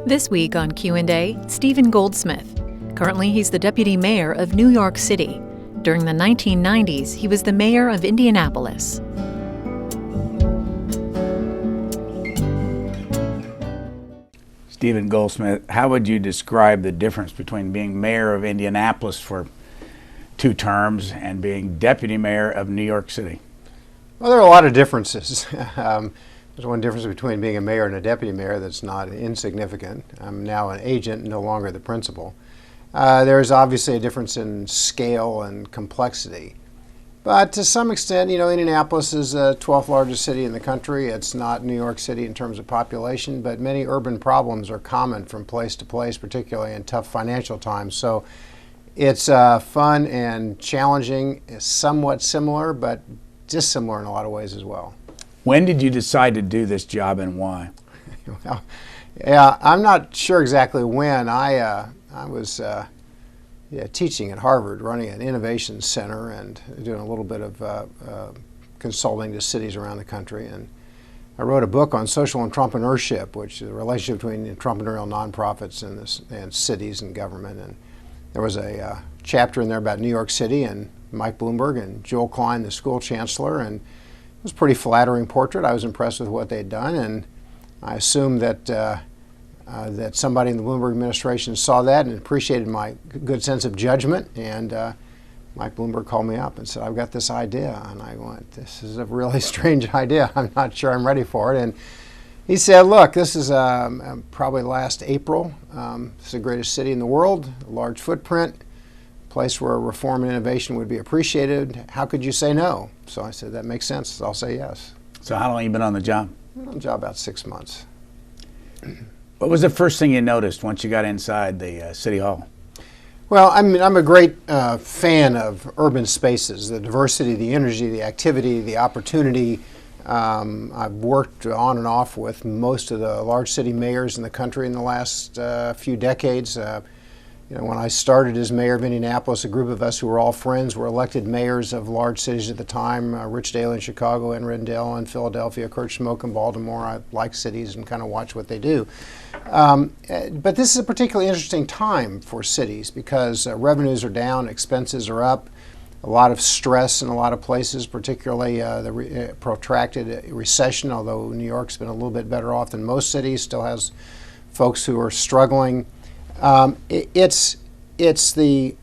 This week on Q&A, Stephen Goldsmith. Currently, he's the deputy mayor of New York City. During the 1990s, he was the mayor of Indianapolis. Stephen Goldsmith, how would you describe the difference between being mayor of Indianapolis for 2 terms and being deputy mayor of New York City? Well, there are a lot of differences. There's one difference between being a mayor and a deputy mayor that's not insignificant. I'm now an agent, no longer the principal. There's obviously a difference in scale and complexity. But to some extent, Indianapolis is the 12th largest city in the country. It's not New York City in terms of population, but many urban problems are common from place to place, particularly in tough financial times. So it's fun and challenging, somewhat similar, but dissimilar in a lot of ways as well. When did you decide to do this job and why? Well, yeah, I'm not sure exactly when. I was teaching at Harvard, running an innovation center and doing a little bit of consulting to cities around the country. And I wrote a book on social entrepreneurship, which is the relationship between entrepreneurial nonprofits and cities and government. And there was a chapter in there about New York City and Mike Bloomberg and Joel Klein, the school chancellor, and it was a pretty flattering portrait. I was impressed with what they'd done, and I assumed that that somebody in the Bloomberg administration saw that and appreciated my good sense of judgment. And Mike Bloomberg called me up and said, "I've got this idea." And I went, "This is a really strange idea. I'm not sure I'm ready for it." And he said, "Look, this is probably last April. It's the greatest city in the world, a large footprint, place where reform and innovation would be appreciated. How could you say no?" So I said, "That makes sense. I'll say yes." So how long have you been on the job? I've been on the job about 6 months. What was the first thing you noticed once you got inside the City Hall? Well, I'm a great fan of urban spaces, the diversity, the energy, the activity, the opportunity. I've worked on and off with most of the large city mayors in the country in the last few decades. When I started as mayor of Indianapolis, a group of us who were all friends were elected mayors of large cities at the time, Rich Daley in Chicago, and Rendell in Philadelphia, Kurt Schmoke in Baltimore. I like cities and kind of watch what they do. But this is a particularly interesting time for cities because revenues are down, expenses are up, a lot of stress in a lot of places, particularly the protracted recession, although New York's been a little bit better off than most cities, still has folks who are struggling. It's the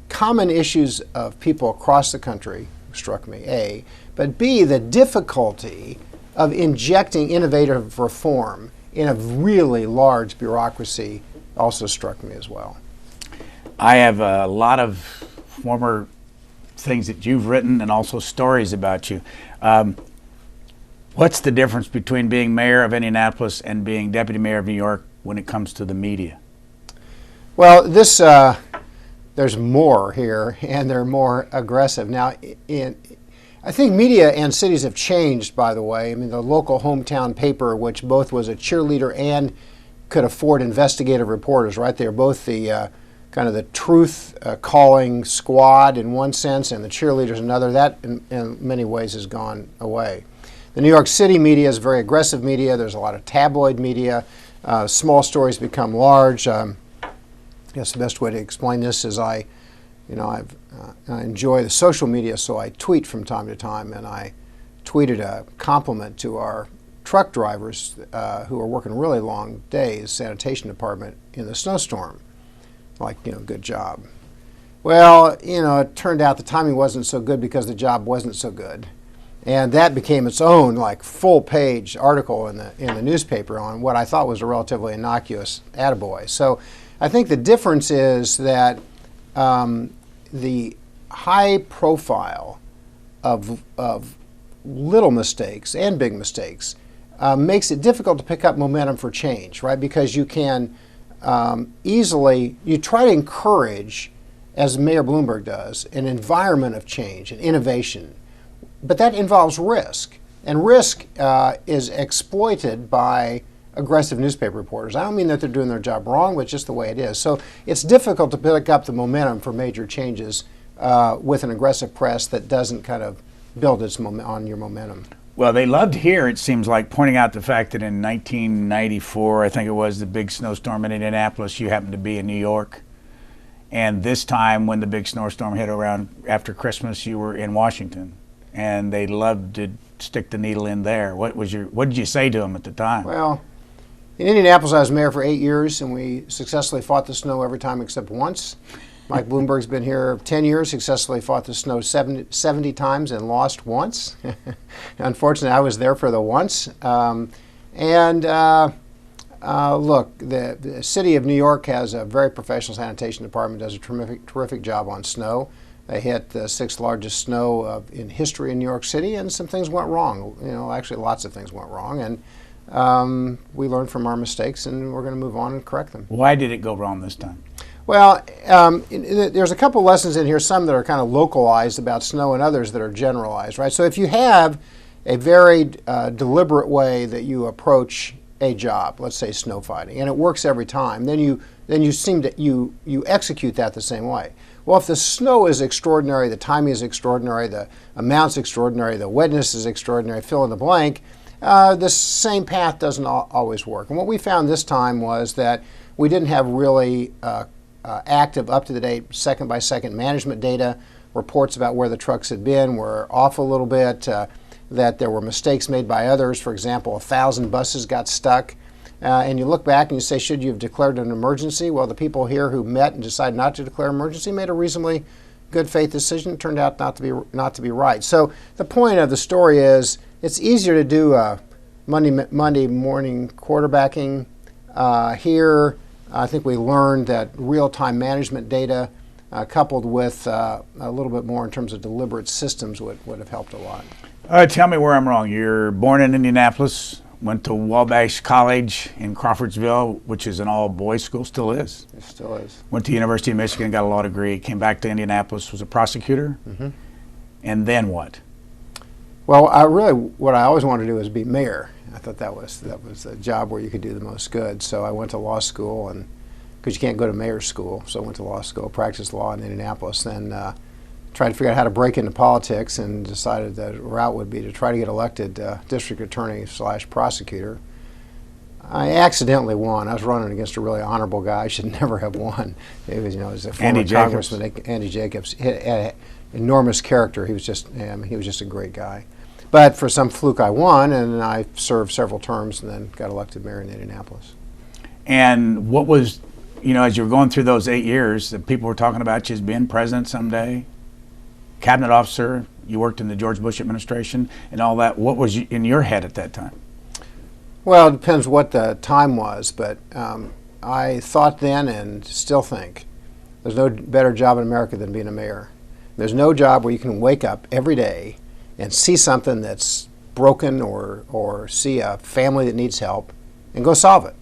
common issues of people across the country struck me, A, but B, the difficulty of injecting innovative reform in a really large bureaucracy also struck me as well. I have a lot of former things that you've written and also stories about you. What's the difference between being mayor of Indianapolis and being deputy mayor of New York when it comes to the media? Well, there's more here, and they're more aggressive. Now, I think media and cities have changed, by the way. I mean, the local hometown paper, which both was a cheerleader and could afford investigative reporters, right? They're both the kind of the truth-calling squad in one sense, and the cheerleaders another. That, in many ways, has gone away. The New York City media is very aggressive media. There's a lot of tabloid media. Small stories become large. I guess the best way to explain this is I enjoy the social media, so I tweet from time to time, and I tweeted a compliment to our truck drivers who are working really long days, sanitation department, in the snowstorm. Like, good job. Well, it turned out the timing wasn't so good because the job wasn't so good. And that became its own full-page article in the newspaper on what I thought was a relatively innocuous attaboy. So I think the difference is that the high profile of little mistakes and big mistakes makes it difficult to pick up momentum for change, right? Because you can you try to encourage, as Mayor Bloomberg does, an environment of change and innovation. But that involves risk, and risk is exploited by aggressive newspaper reporters. I don't mean that they're doing their job wrong, but just the way it is. So it's difficult to pick up the momentum for major changes with an aggressive press that doesn't kind of build on your momentum. Well, they loved here, it seems like, pointing out the fact that in 1994, I think it was, the big snowstorm in Indianapolis, you happened to be in New York. And this time, when the big snowstorm hit around after Christmas, you were in Washington. And they loved to stick the needle in there. What did you say to them at the time? Well, in Indianapolis, I was mayor for 8 years, and we successfully fought the snow every time except once. Mike Bloomberg's been here 10 years, successfully fought the snow 70 times and lost once. Unfortunately, I was there for the once. Look, the city of New York has a very professional sanitation department, does a terrific job on snow. They hit the 6th largest snow in history in New York City, and some things went wrong. Actually, lots of things went wrong, and we learned from our mistakes, and we're going to move on and correct them. Why did it go wrong this time? Well, there's a couple lessons in here, some that are kind of localized about snow and others that are generalized, right? So if you have a very deliberate way that you approach a job, let's say snow fighting, and it works every time, then you execute that the same way. Well, if the snow is extraordinary, the timing is extraordinary, the amount's extraordinary, the wetness is extraordinary, fill in the blank, the same path doesn't always work. And what we found this time was that we didn't have really active, up-to-the-date, second-by-second management data. Reports about where the trucks had been were off a little bit, that there were mistakes made by others. For example, 1,000 buses got stuck. And you look back and you say, should you have declared an emergency? Well, the people here who met and decided not to declare an emergency made a reasonably good faith decision. It turned out not to be right. So the point of the story is it's easier to do Monday morning quarterbacking. Here, I think we learned that real-time management data coupled with a little bit more in terms of deliberate systems would have helped a lot. Tell me where I'm wrong. You're born in Indianapolis, went to Wabash College in Crawfordsville, which is an all-boys school, still is. It still is. Went to University of Michigan, got a law degree, came back to Indianapolis, was a prosecutor. Mm-hmm. And then what? Well, what I always wanted to do was be mayor. I thought that was a job where you could do the most good. So I went to law school, and because you can't go to mayor's school, so I went to law school, practiced law in Indianapolis, then tried to figure out how to break into politics, and decided that the route would be to try to get elected district attorney / prosecutor. I accidentally won. I was running against a really honorable guy. I should never have won. It was a former Congressman, Andy Jacobs. He had enormous character. He was just a great guy. But for some fluke, I won, and I served several terms, and then got elected mayor in Indianapolis. And what was, as you were going through those 8 years, that people were talking about you as being president someday, cabinet officer, you worked in the George Bush administration, and all that. What was in your head at that time? Well, it depends what the time was, but I thought then and still think there's no better job in America than being a mayor. There's no job where you can wake up every day and see something that's broken or see a family that needs help and go solve it.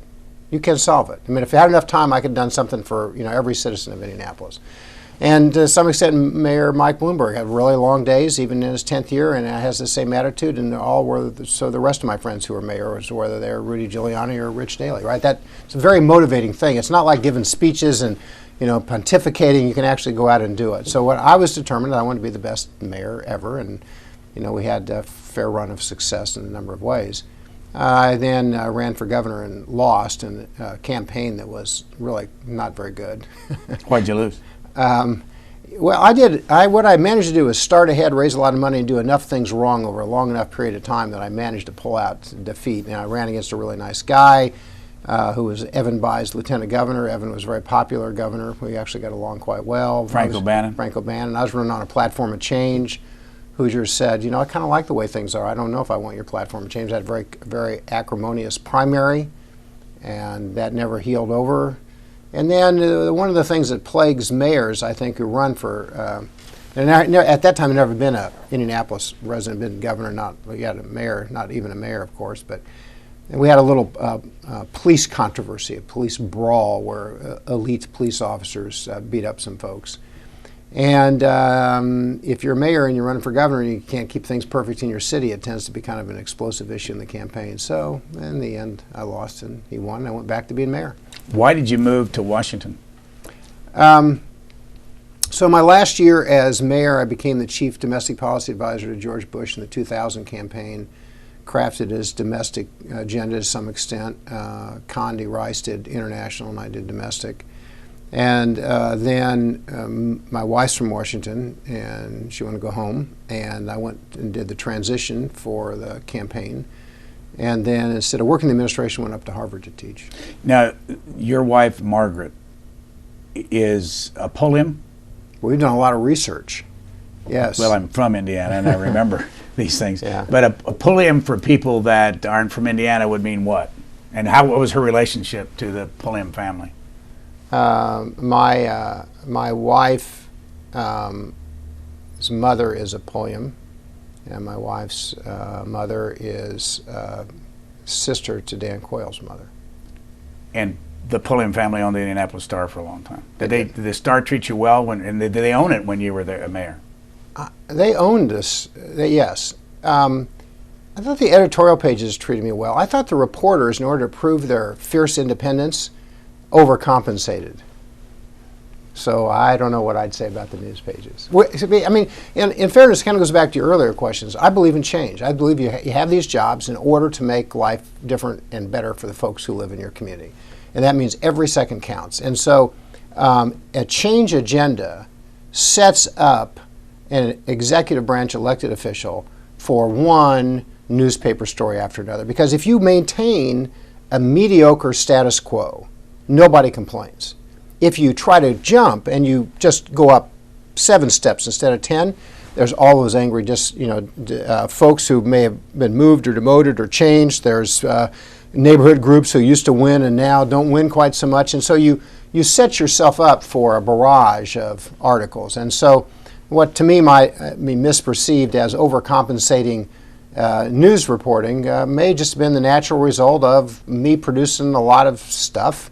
You can solve it. I mean, if I had enough time, I could have done something for every citizen of Indianapolis. And to some extent, Mayor Mike Bloomberg had really long days, even in his 10th year, and has the same attitude. And all were so the rest of my friends who were mayors, whether they're Rudy Giuliani or Rich Daley, right? It's a very motivating thing. It's not like giving speeches and pontificating. You can actually go out and do it. So what I was determined, I wanted to be the best mayor ever, and we had a fair run of success in a number of ways. I then ran for governor and lost in a campaign that was really not very good. Why'd you lose? Well, I did. What I managed to do is start ahead, raise a lot of money, and do enough things wrong over a long enough period of time that I managed to pull out defeat. And I ran against a really nice guy who was Evan Bayh's lieutenant governor. Evan was a very popular governor. We actually got along quite well. Frank O'Bannon. I was running on a platform of change. Hoosiers said, I kind of like the way things are. I don't know if I want your platform to change. I had a very, very acrimonious primary, and that never healed over. And then one of the things that plagues mayors, I think, who run for, and at that time, I'd never been an Indianapolis resident, been governor, we had a mayor, not even a mayor, of course, but we had a little police controversy, a police brawl where elite police officers beat up some folks. And if you're a mayor and you're running for governor and you can't keep things perfect in your city, it tends to be kind of an explosive issue in the campaign. So in the end, I lost and he won, and I went back to being mayor. Why did you move to Washington? So So my last year as mayor, I became the chief domestic policy advisor to George Bush in the 2000 campaign, crafted his domestic agenda to some extent. Condi Rice did international and I did domestic. And then my wife's from Washington and she wanted to go home, and I went and did the transition for the campaign. And then instead of working in the administration, went up to Harvard to teach. Now, your wife, Margaret, is a pulim? We've done a lot of research. Yes. Well, I'm from Indiana and I remember these things. Yeah. But a pulim for people that aren't from Indiana would mean what? And what was her relationship to the pulim family? My wife's mother is a pulim, and my wife's mother is sister to Dan Coyle's mother. And the pulim family owned the Indianapolis Star for a long time. Did the Star treat you well? And did they own it when you were the mayor? They owned us, yes. I thought the editorial pages treated me well. I thought the reporters, in order to prove their fierce independence, overcompensated. So I don't know what I'd say about the news pages. I mean, in fairness, it kind of goes back to your earlier questions. I believe in change. I believe you have these jobs in order to make life different and better for the folks who live in your community. And that means every second counts. And so a change agenda sets up an executive branch elected official for one newspaper story after another. Because if you maintain a mediocre status quo, nobody complains. If you try to jump and you just go up 7 steps instead of 10, there's all those angry folks who may have been moved or demoted or changed. There's neighborhood groups who used to win and now don't win quite so much. And so you set yourself up for a barrage of articles. And so what to me might be misperceived as overcompensating news reporting may just have been the natural result of me producing a lot of stuff.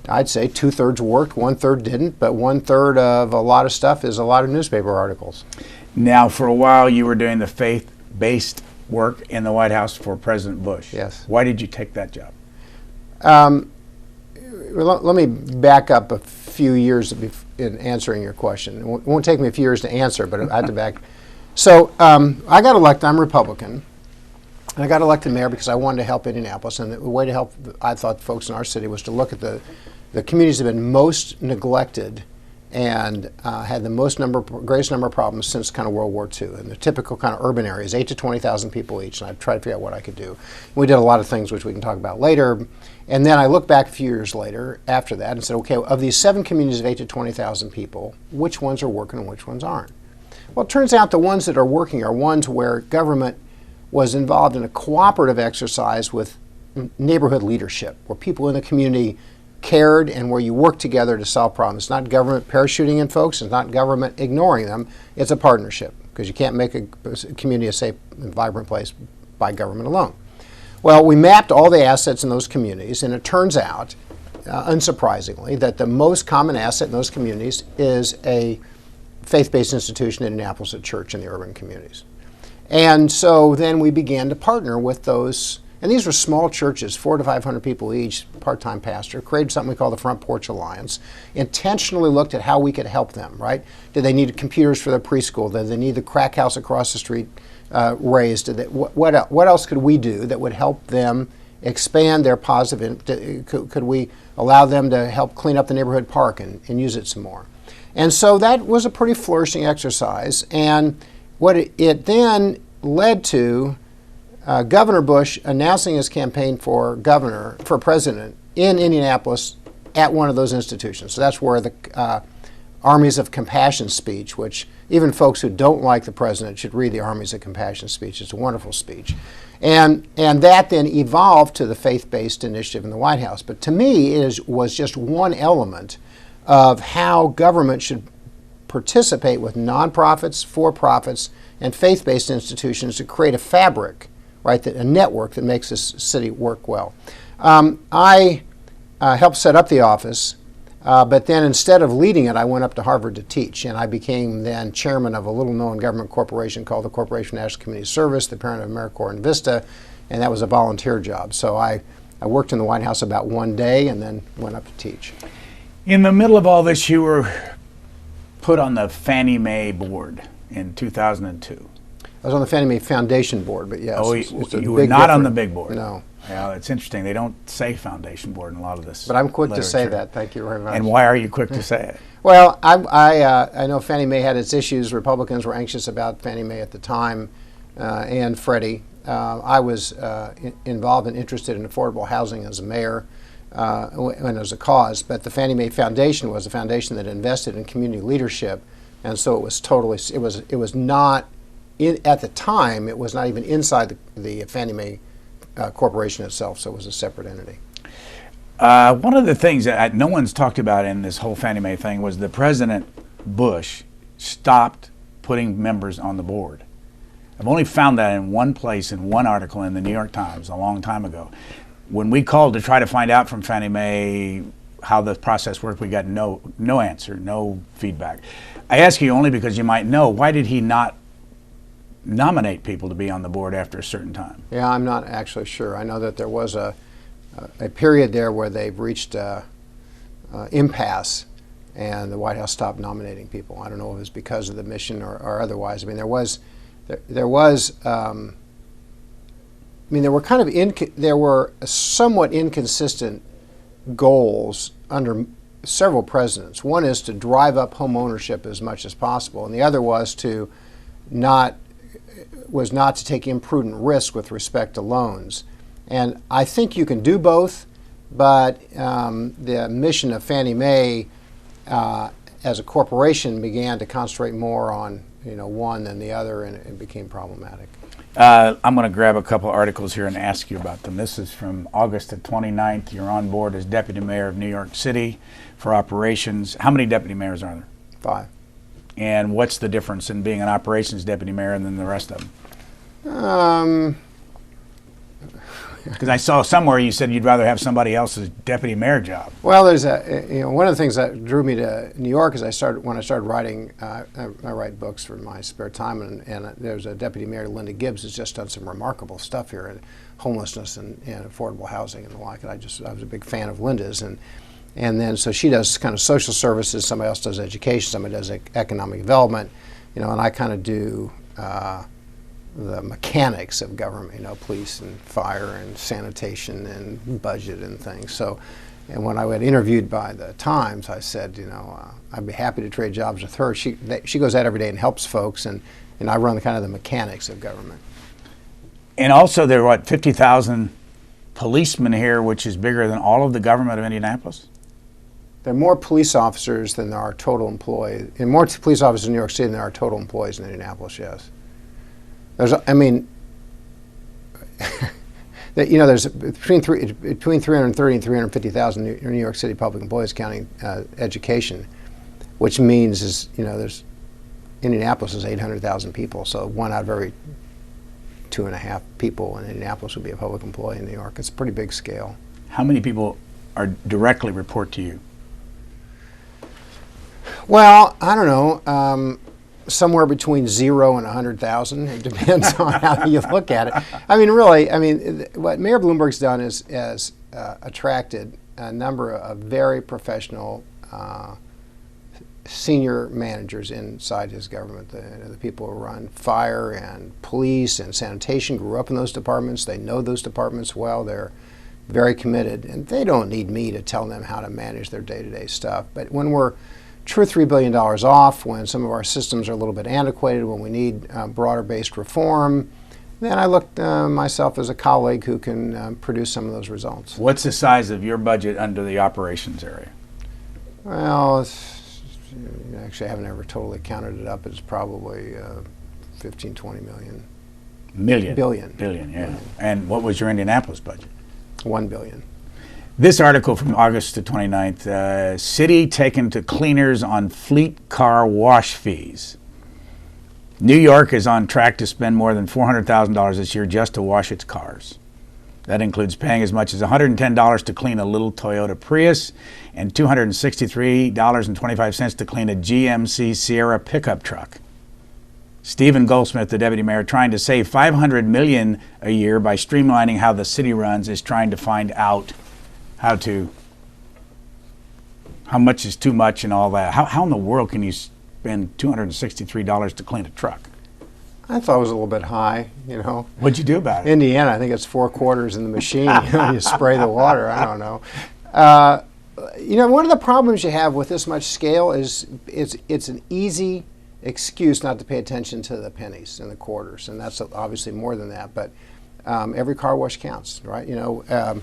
I'd say 2/3 worked, 1/3 didn't, but 1/3 of a lot of stuff is a lot of newspaper articles. Now, for a while, you were doing the faith-based work in the White House for President Bush. Yes. Why did you take that job? Let me back up a few years in answering your question. It won't take me a few years to answer, but I had to back. So I got elected. I'm Republican. And I got elected mayor because I wanted to help Indianapolis. And the way to help, I thought, folks in our city was to look at the communities that have been most neglected and had the greatest number of problems since kind of World War II. And the typical kind of urban areas, 8 to 20,000 people each. And I tried to figure out what I could do. We did a lot of things which we can talk about later. And then I looked back a few years later after that and said, okay, of these 7 communities of 8 to 20,000 people, which ones are working and which ones aren't? Well, it turns out the ones that are working are ones where government was involved in a cooperative exercise with neighborhood leadership, where people in the community cared and where you work together to solve problems. It's not government parachuting in folks. It's not government ignoring them. It's a partnership, because you can't make a community a safe and vibrant place by government alone. Well, we mapped all the assets in those communities, and it turns out, unsurprisingly, that the most common asset in those communities is a faith-based institution in Indianapolis, a church in the urban communities. And so then we began to partner with those, and these were small churches, 400 to 500 people each, part-time pastor, created something we call the Front Porch Alliance, intentionally looked at how we could help them, right? Did they need computers for their preschool? Did they need the crack house across the street raised? What else could we do that would help them expand their positive? Could we allow them to help clean up the neighborhood park and use it some more? And so that was a pretty flourishing exercise. And what it then led to Governor Bush announcing his campaign for president in Indianapolis at one of those institutions. So that's where the Armies of Compassion speech, which even folks who don't like the president should read the Armies of Compassion speech. It's a wonderful speech. And that then evolved to the faith-based initiative in the White House. But to me, it was just one element of how government should participate with nonprofits, for-profits, and faith-based institutions to create a fabric, right, a network that makes this city work well. I helped set up the office, but then instead of leading it, I went up to Harvard to teach, and I became then chairman of a little-known government corporation called the Corporation for National Community Service, the parent of AmeriCorps and Vista, and that was a volunteer job. So I worked in the White House about one day and then went up to teach. In the middle of all this, you were put on the Fannie Mae board in 2002. I was on the Fannie Mae Foundation board, but yes. Oh, it's a you were big not on the difference. big board. No. Yeah, it's interesting. They don't say foundation board in a lot of this. But I'm quick to say literature. that. Thank you very much. And why are you quick to say it? Well, I know Fannie Mae had its issues. Republicans were anxious about Fannie Mae at the time, and Freddie. I was involved and interested in affordable housing as a mayor when it was a cause. But the Fannie Mae Foundation was a foundation that invested in community leadership, and so it was totally. It was not at the time. It was not even inside the Fannie Mae corporation itself. So it was a separate entity. One of the things that no one's talked about in this whole Fannie Mae thing was the President Bush stopped putting members on the board. I've only found that in one place in one article in the New York Times a long time ago. When we called to try to find out from Fannie Mae how the process worked, we got no answer, no feedback. I ask you only because you might know, why did he not nominate people to be on the board after a certain time? Yeah, I'm not actually sure. I know that there was a period there where they've reached impasse, and the White House stopped nominating people. I don't know if it was because of the mission or otherwise. I mean, there were somewhat inconsistent goals under several presidents. One is to drive up home ownership as much as possible, and the other was not to take imprudent risk with respect to loans. And I think you can do both, but the mission of Fannie Mae as a corporation began to concentrate more on one than the other, and it became problematic. I'm going to grab a couple articles here and ask you about them. This is from August the 29th. You're on board as Deputy Mayor of New York City for operations. How many deputy mayors are there? 5. And what's the difference in being an operations deputy mayor than the rest of them? Because I saw somewhere you said you'd rather have somebody else's deputy mayor job. Well, there's one of the things that drew me to New York is when I started writing. I write books for my spare time, and there's a deputy mayor, Linda Gibbs, who's just done some remarkable stuff here in homelessness and affordable housing and the like. And I was a big fan of Linda's, and then so she does kind of social services. Somebody else does education. Somebody does economic development, and I kind of do the mechanics of government, police and fire and sanitation and budget and things. So, and when I got interviewed by the Times, I said, I'd be happy to trade jobs with her. She goes out every day and helps folks, and I run the mechanics of government. And also there are 50,000 policemen here, which is bigger than all of the government of Indianapolis? There are more police officers than there are total employees, and more police officers in New York City than there are total employees in Indianapolis, yes. There's between 330 and 350,000 New York City public employees, counting education, which means there's Indianapolis is 800,000 people, so 1 out of every 2.5 people in Indianapolis would be a public employee in New York. It's a pretty big scale. How many people directly report to you? Well, I don't know. Somewhere between 0 and 100,000. It depends on how you look at it. What Mayor Bloomberg's done is attracted a number of very professional senior managers inside his government. The people who run fire and police and sanitation grew up in those departments. They know those departments well. They're very committed, and they don't need me to tell them how to manage their day-to-day stuff. But when we're $2 or $3 billion off, when some of our systems are a little bit antiquated, when we need broader-based reform, then I look myself as a colleague who can produce some of those results. What's the size of your budget under the operations area? Well, actually, I haven't ever totally counted it up. It's probably 15, 20 million. Billion, yeah. Billion. And what was your Indianapolis budget? $1 billion. This article from August the 29th, city taken to cleaners on fleet car wash fees. New York is on track to spend more than $400,000 this year just to wash its cars. That includes paying as much as $110 to clean a little Toyota Prius and $263.25 to clean a GMC Sierra pickup truck. Stephen Goldsmith, the deputy mayor, trying to save $500 million a year by streamlining how the city runs, is trying to find out how much is too much and all that. How in the world can you spend $263 to clean a truck. I thought it was a little bit high, you know. What'd you do about it? Indiana, I think it's 4 quarters in the machine. You spray the water. I don't know. You know, one of the problems you have with this much scale is it's an easy excuse not to pay attention to the pennies and the quarters, and that's obviously more than that. But every car wash counts, right? You know,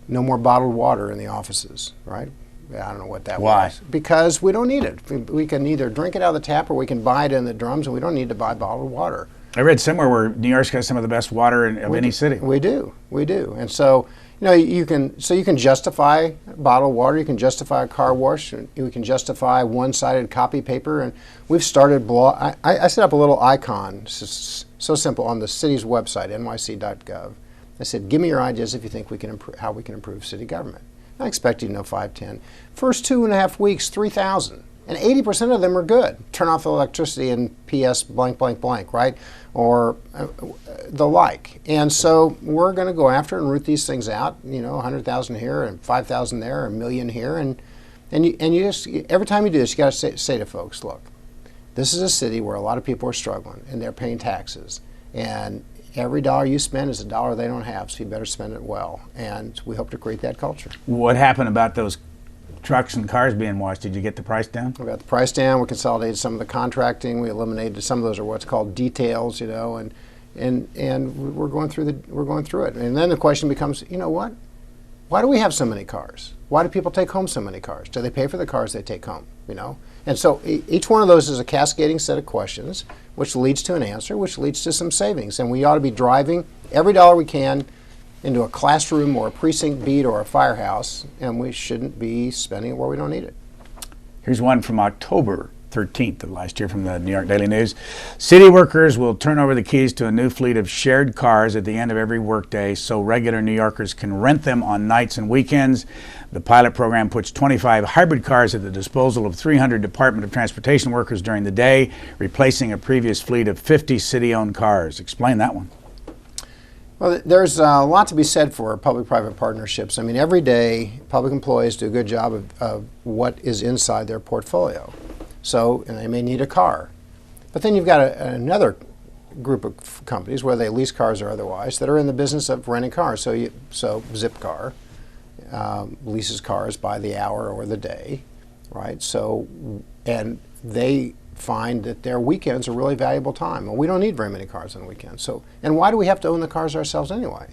no more bottled water in the offices, right? I don't know what that Why? was. Because we don't need it. We can either drink it out of the tap or we can buy it in the drums, and we don't need to buy bottled water. I read somewhere where New York's got some of the best water of any city. We do, and so you know you can justify bottled water, you can justify a car wash, you can justify one-sided copy paper, and we've started. I set up a little icon, so simple, on the city's website, nyc.gov. I said, give me your ideas if you think we can how we can improve city government. I expect you to know 5, 10. First 2.5 weeks, 3,000. And 80% of them are good. Turn off the electricity and PS blank, blank, blank, right? Or the like. And so we're going to go after and root these things out, you know, 100,000 here and 5,000 there, 1 million here. And you just, every time you do this, you got to say to folks, look, this is a city where a lot of people are struggling and they're paying taxes. And every dollar you spend is a dollar they don't have, so you better spend it well. And we hope to create that culture. What happened about those trucks and cars being washed? Did you get the price down? We got the price down. We consolidated some of the contracting. We eliminated some of those are what's called details, you know, and we're going through it. And then the question becomes, you know what? Why do we have so many cars? Why do people take home so many cars? Do they pay for the cars they take home? You know, and so each one of those is a cascading set of questions, which leads to an answer, which leads to some savings. And we ought to be driving every dollar we can into a classroom or a precinct beat or a firehouse, and we shouldn't be spending it where we don't need it. Here's one from October 13th of last year from the New York Daily News. City workers will turn over the keys to a new fleet of shared cars at the end of every workday so regular New Yorkers can rent them on nights and weekends. The pilot program puts 25 hybrid cars at the disposal of 300 Department of Transportation workers during the day, replacing a previous fleet of 50 city-owned cars. Explain that one. Well, there's a lot to be said for public-private partnerships. I mean, every day, public employees do a good job of what is inside their portfolio. So, and they may need a car. But then you've got another group of companies, whether they lease cars or otherwise, that are in the business of renting cars. So Zipcar leases cars by the hour or the day, right? So, and they find that their weekends are really valuable time. Well, we don't need very many cars on the weekend. So, and why do we have to own the cars ourselves anyway?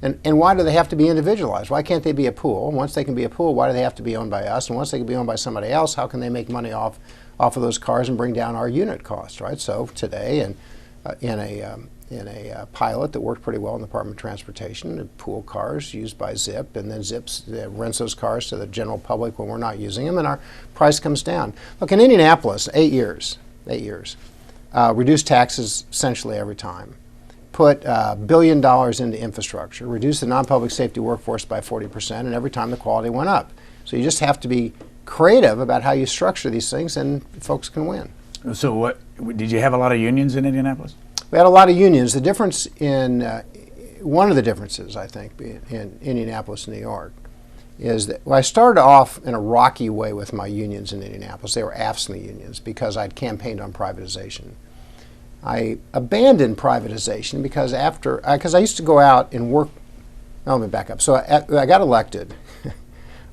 And why do they have to be individualized? Why can't they be a pool? Once they can be a pool, why do they have to be owned by us? And once they can be owned by somebody else, how can they make money off of those cars and bring down our unit cost, right? So today, in a pilot that worked pretty well in the Department of Transportation, the pool cars used by Zip, and then Zip rents those cars to the general public when we're not using them, and our price comes down. Look, in Indianapolis, 8 years, reduced taxes essentially every time, put $1 billion into infrastructure, reduced the non-public safety workforce by 40%, and every time the quality went up. So you just have to be creative about how you structure these things, and folks can win. So what, did you have a lot of unions in Indianapolis? We had a lot of unions. The difference in, one of the differences, I think, in Indianapolis, New York, is that I started off in a rocky way with my unions in Indianapolis. They were AFSCME unions because I'd campaigned on privatization. I abandoned privatization because I used to go out and work. Let me back up. So I got elected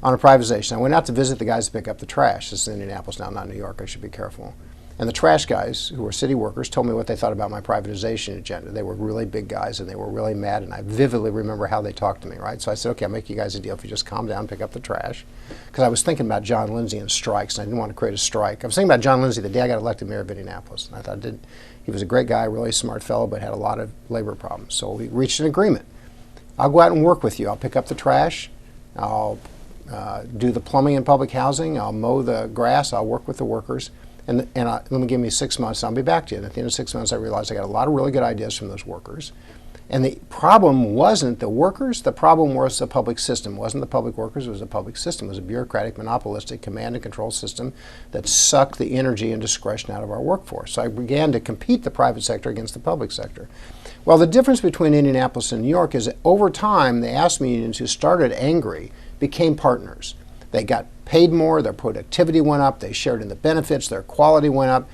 on a privatization. I went out to visit the guys to pick up the trash. This is Indianapolis now, not New York. I should be careful. And the trash guys, who were city workers, told me what they thought about my privatization agenda. They were really big guys, and they were really mad, and I vividly remember how they talked to me, right? So I said, okay, I'll make you guys a deal if you just calm down and pick up the trash. Because I was thinking about John Lindsay and strikes, and I didn't want to create a strike. I was thinking about John Lindsay the day I got elected mayor of Indianapolis. And I thought he was a great guy, really smart fellow, but had a lot of labor problems. So we reached an agreement. I'll go out and work with you. I'll pick up the trash. I'll do the plumbing in public housing. I'll mow the grass. I'll work with the workers. And let me give me 6 months, and I'll be back to you. And at the end of 6 months, I realized I got a lot of really good ideas from those workers. And the problem wasn't the workers. The problem was the public system. It wasn't the public workers. It was the public system. It was a bureaucratic, monopolistic command and control system that sucked the energy and discretion out of our workforce. So I began to compete the private sector against the public sector. Well, the difference between Indianapolis and New York is that over time, the AFSCME unions who started angry became partners. They got paid more, their productivity went up, they shared in the benefits, their quality went up,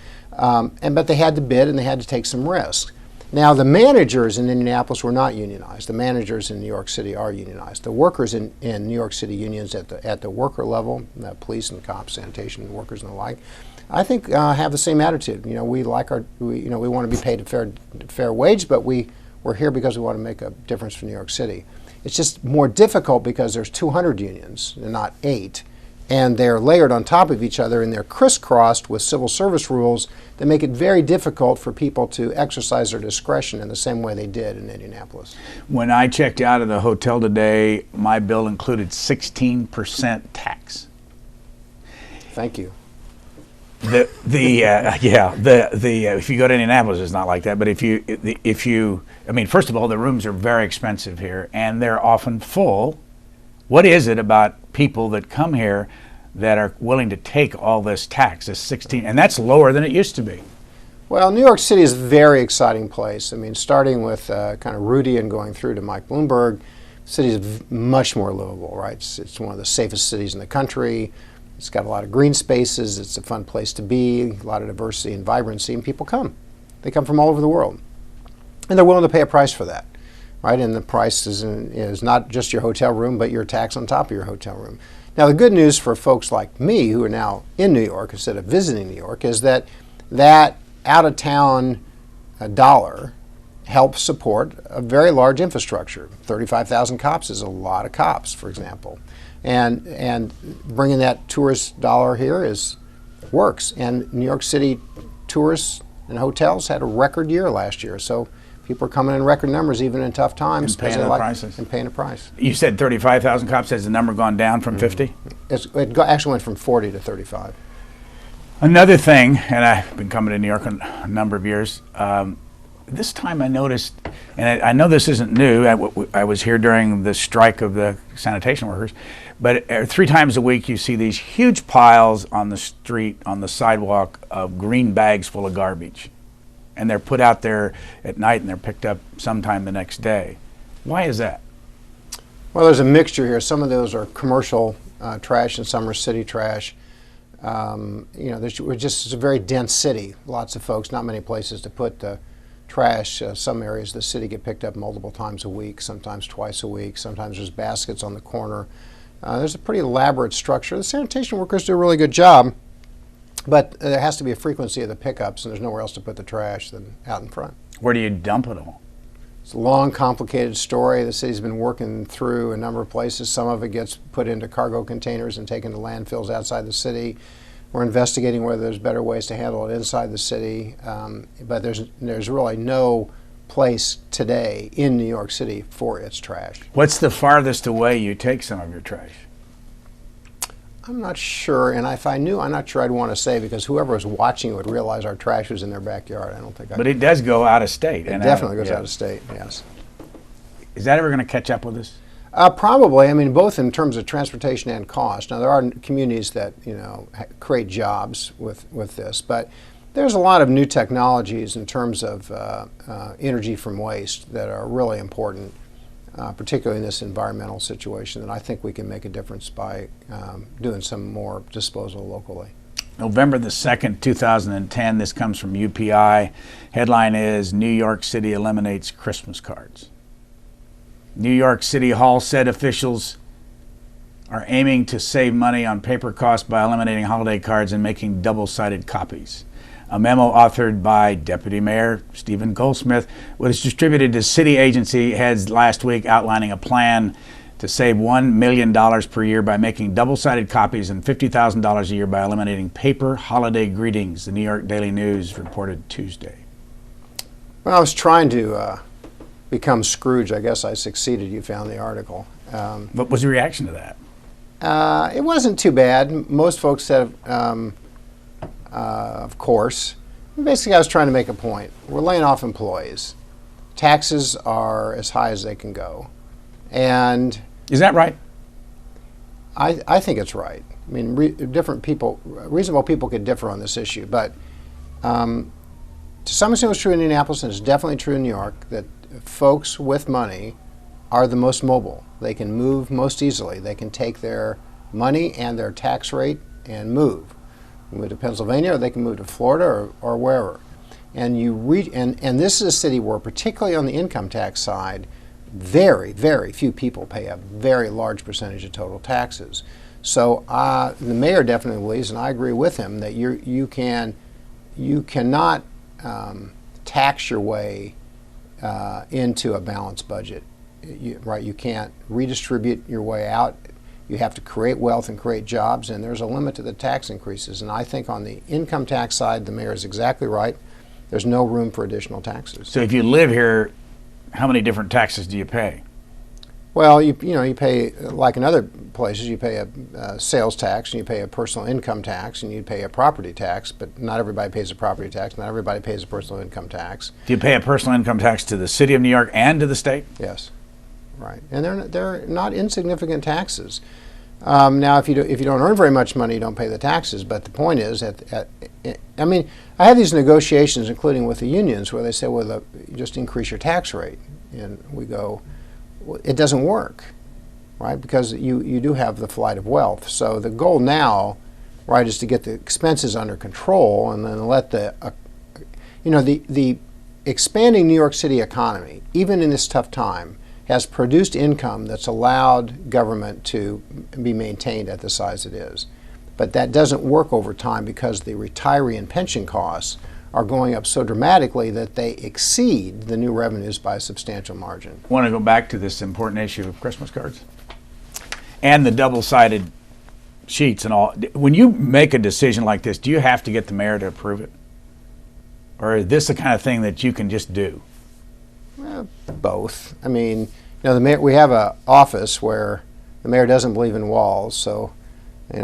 but they had to bid and they had to take some risks. Now, the managers in Indianapolis were not unionized. The managers in New York City are unionized. The workers in New York City unions at the worker level, the police and cops, sanitation workers and the like, I think have the same attitude. You know, we want to be paid a fair wage, but we're here because we want to make a difference for New York City. It's just more difficult because there's 200 unions and not 8. And they're layered on top of each other and they're crisscrossed with civil service rules that make it very difficult for people to exercise their discretion in the same way they did in Indianapolis. When I checked out of the hotel today, my bill included 16% tax. Thank you. If you go to Indianapolis, it's not like that. But if you, I mean, first of all, the rooms are very expensive here and they're often full. What is it about people that come here that are willing to take all this tax, this 16, and that's lower than it used to be? Well, New York City is a very exciting place. I mean, starting with kind of Rudy and going through to Mike Bloomberg, the city is much more livable, right? It's one of the safest cities in the country. It's got a lot of green spaces. It's a fun place to be, a lot of diversity and vibrancy, and people come. They come from all over the world, and they're willing to pay a price for that. Right, and the price is not just your hotel room, but your tax on top of your hotel room. Now, the good news for folks like me who are now in New York instead of visiting New York is that out-of-town dollar helps support a very large infrastructure. 35,000 cops is a lot of cops, for example, and bringing that tourist dollar here works. And New York City tourists and hotels had a record year last year, so. People are coming in record numbers even in tough times. And paying the prices. And paying a price. You said 35,000 cops. Has the number gone down from 50? It actually went from 40 to 35. Another thing, and I've been coming to New York a number of years, this time I noticed, and I know this isn't new, I was here during the strike of the sanitation workers, but 3 times a week you see these huge piles on the street, on the sidewalk, of green bags full of garbage. And they're put out there at night and they're picked up sometime the next day. Why is that? Well, there's a mixture here. Some of those are commercial trash and some are city trash. It's a very dense city. Lots of folks, not many places to put the trash. Some areas of the city get picked up multiple times a week, sometimes twice a week. Sometimes there's baskets on the corner. There's a pretty elaborate structure. The sanitation workers do a really good job. But there has to be a frequency of the pickups, and there's nowhere else to put the trash than out in front. Where do you dump it all? It's a long, complicated story. The city's been working through a number of places. Some of it gets put into cargo containers and taken to landfills outside the city. We're investigating whether there's better ways to handle it inside the city. But there's really no place today in New York City for its trash. What's the farthest away you take some of your trash? I'm not sure, and if I knew, I'm not sure I'd want to say because whoever was watching would realize our trash was in their backyard. I don't think. But it does go out of state. It definitely goes out of state. Yes. Is that ever going to catch up with us? Probably. I mean, both in terms of transportation and cost. Now, there are communities that create jobs with this, but there's a lot of new technologies in terms of energy from waste that are really important. Particularly in this environmental situation, that I think we can make a difference by doing some more disposal locally. November the 2nd, 2010, this comes from UPI. Headline is, New York City eliminates Christmas cards. New York City Hall said officials are aiming to save money on paper costs by eliminating holiday cards and making double-sided copies. A memo authored by Deputy Mayor Stephen Goldsmith was distributed to city agency heads last week, outlining a plan to save $1 million per year by making double-sided copies and $50,000 a year by eliminating paper holiday greetings, the New York Daily News reported Tuesday. When I was trying to become Scrooge, I guess I succeeded. You found the article. What was the reaction to that? It wasn't too bad. Most folks said, of course. Basically, I was trying to make a point. We're laying off employees. Taxes are as high as they can go. And is that right? I think it's right. I mean, reasonable people could differ on this issue, but to some extent it's true in Indianapolis, and it's definitely true in New York, that folks with money are the most mobile. They can move most easily. They can take their money and their tax rate and move. Move to Pennsylvania, or they can move to Florida or wherever. And and this is a city where, particularly on the income tax side, very, very few people pay a very large percentage of total taxes. So the mayor definitely believes, and I agree with him, that you cannot tax your way into a balanced budget. You can't redistribute your way out. You have to create wealth and create jobs, and there's a limit to the tax increases. And I think on the income tax side, the mayor is exactly right. There's no room for additional taxes. So if you live here, how many different taxes do you pay? Well, you pay, like in other places, you pay a sales tax, and you pay a personal income tax, and you pay a property tax, but not everybody pays a property tax. Not everybody pays a personal income tax. Do you pay a personal income tax to the city of New York and to the state? Yes. Right, and they're not insignificant taxes. Now, if you don't earn very much money, you don't pay the taxes. But the point is, I mean, I have these negotiations, including with the unions, where they say, "Well, just increase your tax rate," and we go, well, "It doesn't work, right? Because you do have the flight of wealth. So the goal now, right, is to get the expenses under control, and then let the expanding New York City economy, even in this tough time, has produced income that's allowed government to be maintained at the size it is. But that doesn't work over time because the retiree and pension costs are going up so dramatically that they exceed the new revenues by a substantial margin. I want to go back to this important issue of Christmas cards and the double-sided sheets and all. When you make a decision like this, do you have to get the mayor to approve it? Or is this the kind of thing that you can just do? Both. I mean, the mayor, we have an office where the mayor doesn't believe in walls, so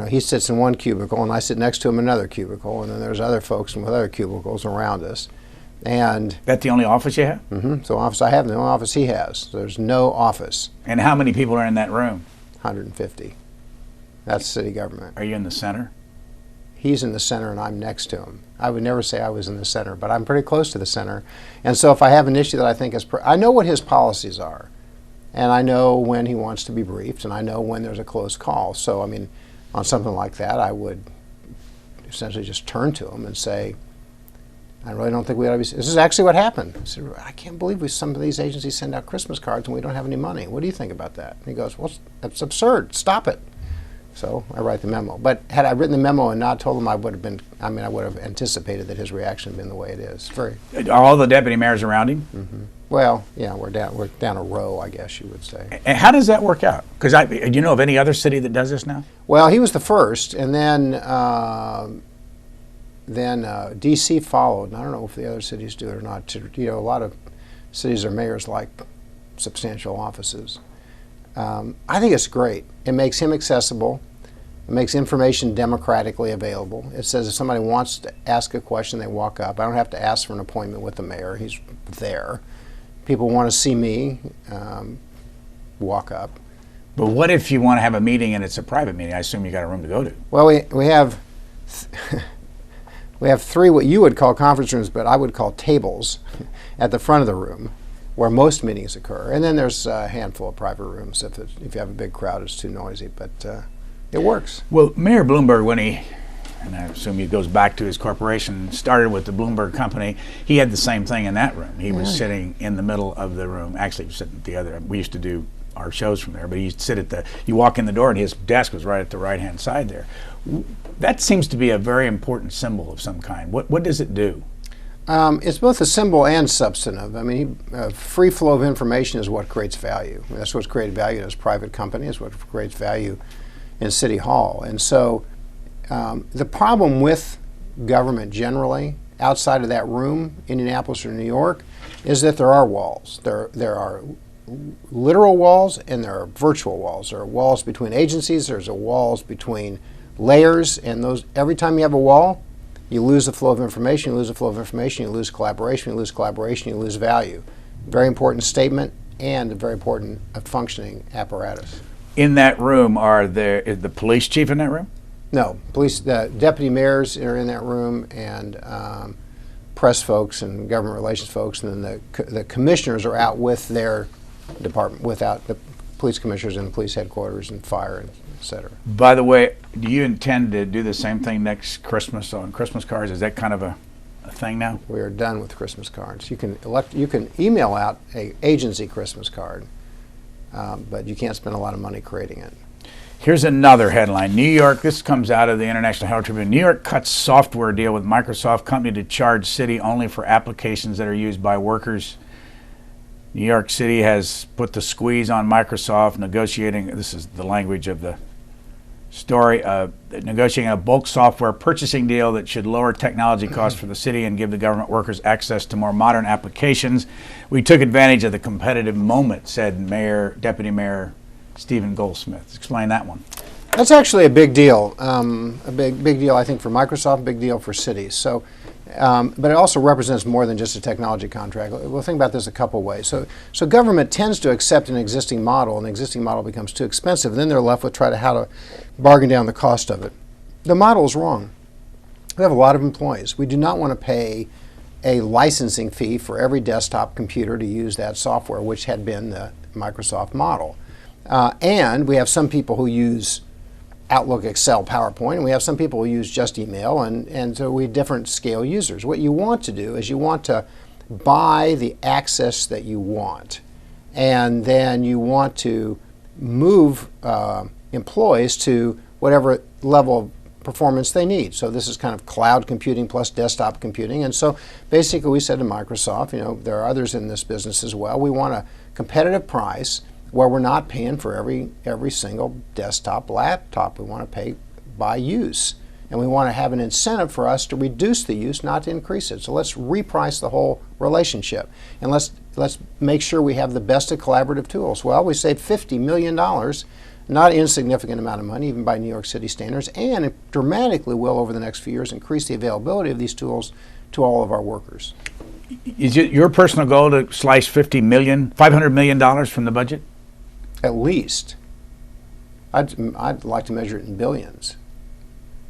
he sits in one cubicle and I sit next to him in another cubicle, and then there's other folks with other cubicles around us. And that's the only office you have? Mm-hmm. So office I have, the only office he has. So there's no office. And how many people are in that room? 150. That's city government. Are you in the center? He's in the center and I'm next to him. I would never say I was in the center, but I'm pretty close to the center. And so if I have an issue that I think is, I know what his policies are, and I know when he wants to be briefed, and I know when there's a close call. So, I mean, on something like that, I would essentially just turn to him and say, I really don't think we ought to be, this is actually what happened. I said, I can't believe some of these agencies send out Christmas cards and we don't have any money. What do you think about that? And he goes, well, that's absurd. Stop it. So I write the memo. But had I written the memo and not told him, I would have anticipated that his reaction had been the way it is. Are all the deputy mayors around him? Mm-hmm. Well, yeah, we're down a row, I guess you would say. And how does that work out? Because do you know of any other city that does this now? Well, he was the first, and then D.C. followed. And I don't know if the other cities do it or not. A lot of cities or mayors like substantial offices. I think it's great. It makes him accessible. It makes information democratically available. It says if somebody wants to ask a question, they walk up. I don't have to ask for an appointment with the mayor. He's there. People want to see me, walk up. But what if you want to have a meeting and it's a private meeting? I assume you got a room to go to. Well, we have we have 3 what you would call conference rooms, but I would call tables at the front of the room, where most meetings occur. And then there's a handful of private rooms if you have a big crowd, it's too noisy, but it works. Well, Mayor Bloomberg, and I assume he goes back to his corporation, started with the Bloomberg Company, he had the same thing in that room. He was sitting in the middle of the room. Actually, he was sitting at the other. We used to do our shows from there, but he used to sit you walk in the door and his desk was right at the right-hand side there. That seems to be a very important symbol of some kind. What does it do? It's both a symbol and substantive. I mean, free flow of information is what creates value. That's what's created value in this private company. It's what creates value in City Hall. And so the problem with government generally, outside of that room, Indianapolis or New York, is that there are walls. There are literal walls and there are virtual walls. There are walls between agencies. There's walls between layers. And those, every time you have a wall, you lose the flow of information, you lose the flow of information, you lose collaboration, you lose value. Very important statement and a very important functioning apparatus. In that room, is the police chief in that room? No, the deputy mayors are in that room, and press folks and government relations folks, and then the commissioners are out with their department, without the police commissioners in the police headquarters and fire etc. By the way, do you intend to do the same thing next Christmas on Christmas cards? Is that kind of a thing now? We are done with Christmas cards. You can email out a agency Christmas card, but you can't spend a lot of money creating it. Here's another headline. New York, this comes out of the International Herald Tribune. New York cuts software deal with Microsoft company to charge city only for applications that are used by workers. New York City has put the squeeze on Microsoft, negotiating, this is the language of the story, negotiating a bulk software purchasing deal that should lower technology costs for the city and give the government workers access to more modern applications. We took advantage of the competitive moment, said Deputy Mayor Stephen Goldsmith. Explain that one. That's actually a big deal. A big deal, I think, for Microsoft, a big deal for cities. So, but it also represents more than just a technology contract. We'll think about this a couple ways. So government tends to accept an existing model, and the existing model becomes too expensive. And then they're left with how to bargain down the cost of it. The model is wrong. We have a lot of employees. We do not want to pay a licensing fee for every desktop computer to use that software, which had been the Microsoft model. And we have some people who use Outlook, Excel, PowerPoint, and we have some people who use just email, and so we have different scale users. What you want to do is you want to buy the access that you want, and then you want to move employees to whatever level of performance they need. So this is kind of cloud computing plus desktop computing, and so basically we said to Microsoft, there are others in this business as well, we want a competitive price where we're not paying for every single desktop laptop. We want to pay by use. And we want to have an incentive for us to reduce the use, not to increase it. So let's reprice the whole relationship. And let's make sure we have the best of collaborative tools. Well, we saved $50 million, not an insignificant amount of money, even by New York City standards, and it dramatically will, over the next few years, increase the availability of these tools to all of our workers. Is it your personal goal to slice $500 million from the budget? At least. I'd like to measure it in billions.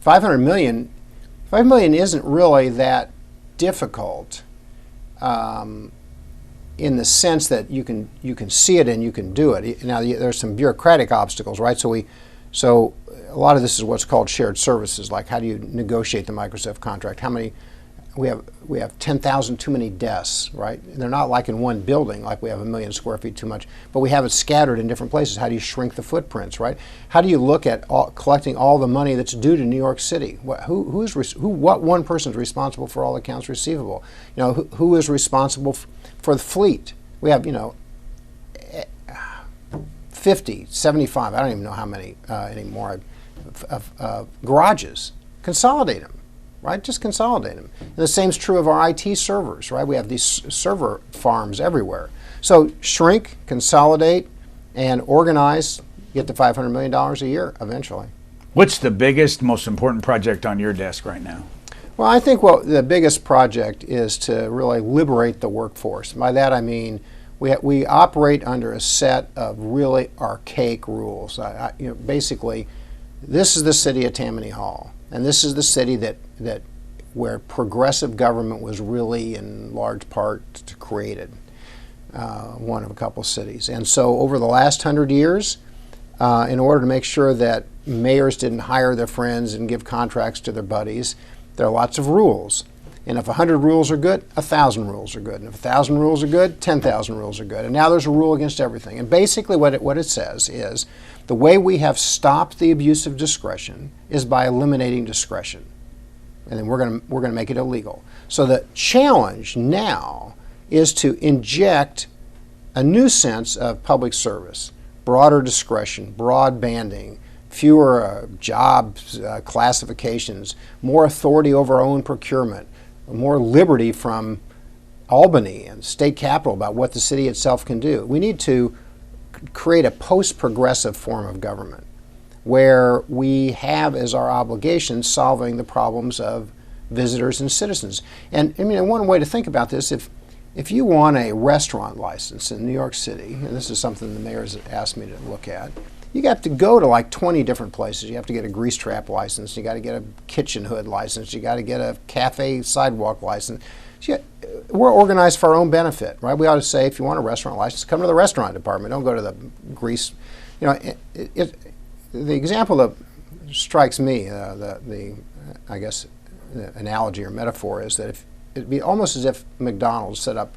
$500 million isn't really that difficult in the sense that you can see it and you can do it. Now there's some bureaucratic obstacles, right? So a lot of this is what's called shared services, like how do you negotiate the Microsoft contract? How many? We have 10,000 too many desks, right? They're not like in one building, like we have 1 million square feet too much, but we have it scattered in different places. How do you shrink the footprints, right? How do you look at collecting all the money that's due to New York City? What one person is responsible for all accounts receivable? Who is responsible for the fleet? We have 50, 75, I don't even know how many anymore, of garages. Consolidate them. Right? Just consolidate them. And the same is true of our IT servers, right? We have these server farms everywhere. So shrink, consolidate, and organize, get to $500 million a year eventually. What's the biggest, most important project on your desk right now? Well, I think the biggest project is to really liberate the workforce. By that I mean we operate under a set of really archaic rules. Basically, this is the city of Tammany Hall. And this is the city where progressive government was really, in large part, created, one of a couple cities. And so over the last 100 years, in order to make sure that mayors didn't hire their friends and give contracts to their buddies, there are lots of rules. And if 100 rules are good, 1,000 rules are good. And if 1,000 rules are good, 10,000 rules are good. And now there's a rule against everything. And basically what it says is the way we have stopped the abuse of discretion is by eliminating discretion. And then we're going to make it illegal. So the challenge now is to inject a new sense of public service, broader discretion, broad banding, fewer job classifications, more authority over our own procurement, more liberty from Albany and state capital about what the city itself can do. We need to create a post-progressive form of government where we have as our obligation solving the problems of visitors and citizens. And I mean, one way to think about this, if you want a restaurant license in New York City, and this is something the mayor's asked me to look at, you got to go to like 20 different places. You have to get a grease trap license. You got to get a kitchen hood license. You got to get a cafe sidewalk license. We're organized for our own benefit, right? We ought to say, if you want a restaurant license, come to the restaurant department. Don't go to the grease. The the example that strikes me, I guess, the analogy or metaphor is that if it'd be almost as if McDonald's set up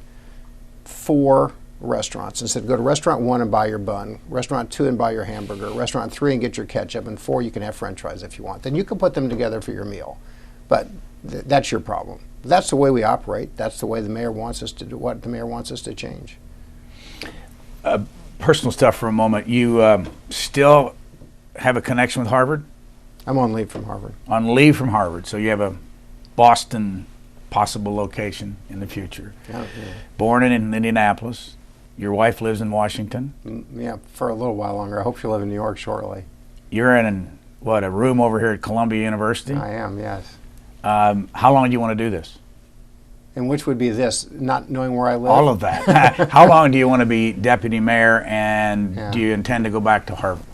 4 restaurants and said, go to restaurant 1 and buy your bun, restaurant 2 and buy your hamburger, restaurant 3 and get your ketchup, and 4 you can have French fries if you want. Then you can put them together for your meal. But that's your problem. That's the way we operate. That's the way the mayor wants us to do, what the mayor wants us to change. Personal stuff for a moment. You still have a connection with Harvard? I'm on leave from Harvard. On leave from Harvard. So you have a Boston possible location in the future. Yeah. Born in Indianapolis. Your wife lives in Washington. Yeah, for a little while longer. I hope she'll live in New York shortly. You're in, a room over here at Columbia University? I am, yes. How long do you want to do this? And which would be this, not knowing where I live? All of that. How long do you want to be deputy mayor, and do you intend to go back to Harvard?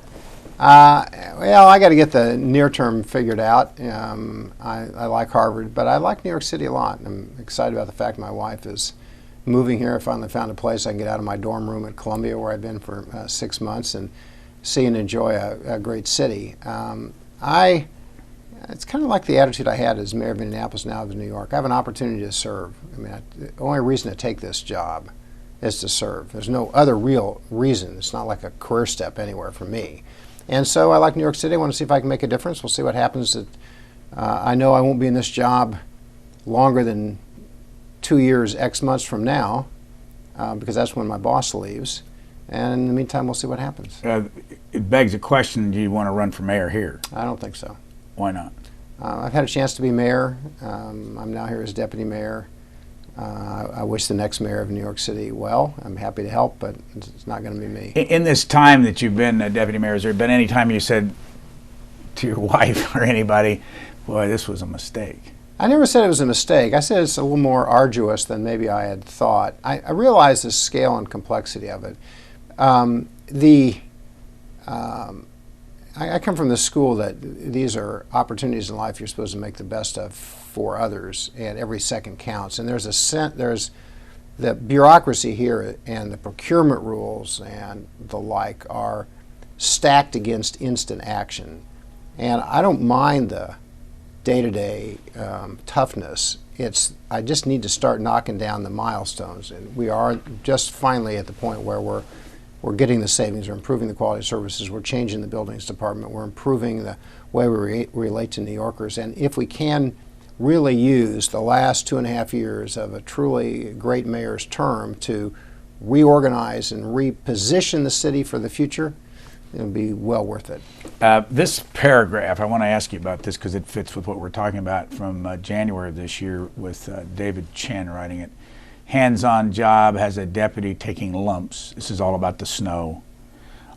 Well, I got to get the near term figured out. I like Harvard, but I like New York City a lot. I'm excited about the fact my wife is moving here. I finally found a place I can get out of my dorm room at Columbia, where I've been for 6 months, and see and enjoy a great city. It's kind of like the attitude I had as mayor of Indianapolis, now of New York. I have an opportunity to serve. I mean, the only reason to take this job is to serve. There's no other real reason. It's not like a career step anywhere for me. And so I like New York City. I want to see if I can make a difference. We'll see what happens. I know I won't be in this job longer than 2 years, X months from now, because that's when my boss leaves. And in the meantime, we'll see what happens. It begs a question, do you want to run for mayor here? I don't think so. Why not? I've had a chance to be mayor. I'm now here as deputy mayor. I wish the next mayor of New York City well. I'm happy to help, but it's not going to be me. In this time that you've been a deputy mayor, has there been any time you said to your wife or anybody, boy, this was a mistake? I never said it was a mistake. I said it's a little more arduous than maybe I had thought. I realize the scale and complexity of it. I come from the school that these are opportunities in life you're supposed to make the best of for others, and every second counts. And there's the bureaucracy here and the procurement rules and the like are stacked against instant action. And I don't mind the day-to-day toughness. I just need to start knocking down the milestones, and we are just finally at the point where we're getting the savings, we're improving the quality of services, we're changing the buildings department, we're improving the way we relate to New Yorkers. And if we can really use the last 2.5 years of a truly great mayor's term to reorganize and reposition the city for the future, it'll be well worth it. This paragraph, I want to ask you about this because it fits with what we're talking about from January of this year with David Chen writing it. Hands-on job has a deputy taking lumps. This is all about the snow.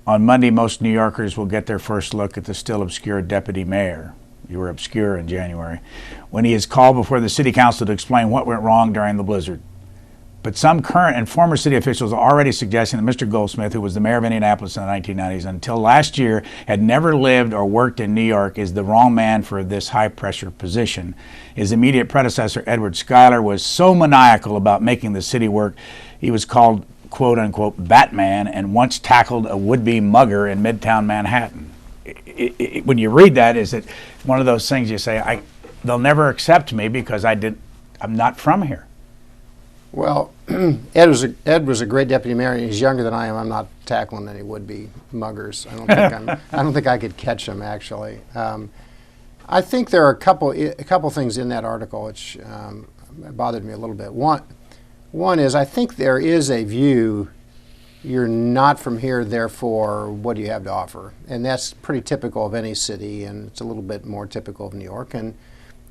On Monday, most New Yorkers will get their first look at the still obscure deputy mayor. You were obscure in January. When he is called before the city council to explain what went wrong during the blizzard. But some current and former city officials are already suggesting that Mr. Goldsmith, who was the mayor of Indianapolis in the 1990s, until last year had never lived or worked in New York, is the wrong man for this high-pressure position. His immediate predecessor, Edward Schuyler, was so maniacal about making the city work, he was called, quote-unquote, Batman, and once tackled a would-be mugger in Midtown Manhattan. When you read that, is it one of those things you say, they'll never accept me because I'm not from here? Well, Ed was a great deputy mayor, and he's younger than I am. I'm not tackling any would-be muggers. I don't think I could catch them, actually. I think there are a couple things in that article which bothered me a little bit. One is I think there is a view you're not from here, therefore what do you have to offer? And that's pretty typical of any city, and it's a little bit more typical of New York. And